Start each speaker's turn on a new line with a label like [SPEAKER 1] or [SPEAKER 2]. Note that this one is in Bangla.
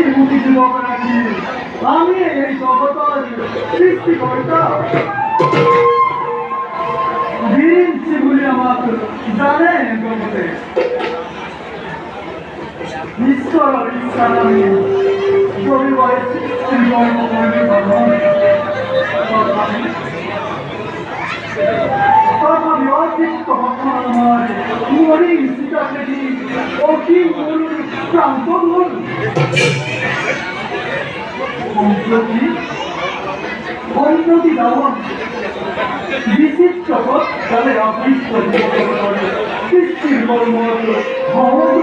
[SPEAKER 1] বুদ্ধি যুবক নাকি আমি এই জগতের সৃষ্টিকর্তা দিনছি বলে আমার জানেন জগতে ঈশ্বরের ইচ্ছা আমি রবিবারের সৃষ্টির কর্ম করবে তথাপি অতিরিক্ত ভগবান আমার মরি সীতা দেখি অতি মরুর প্রান্ত মন সম্প্রতি রাবণ বিচিত্র পথ তাদের অদৃষ্ট সৃষ্টির কর্ম সমগ্র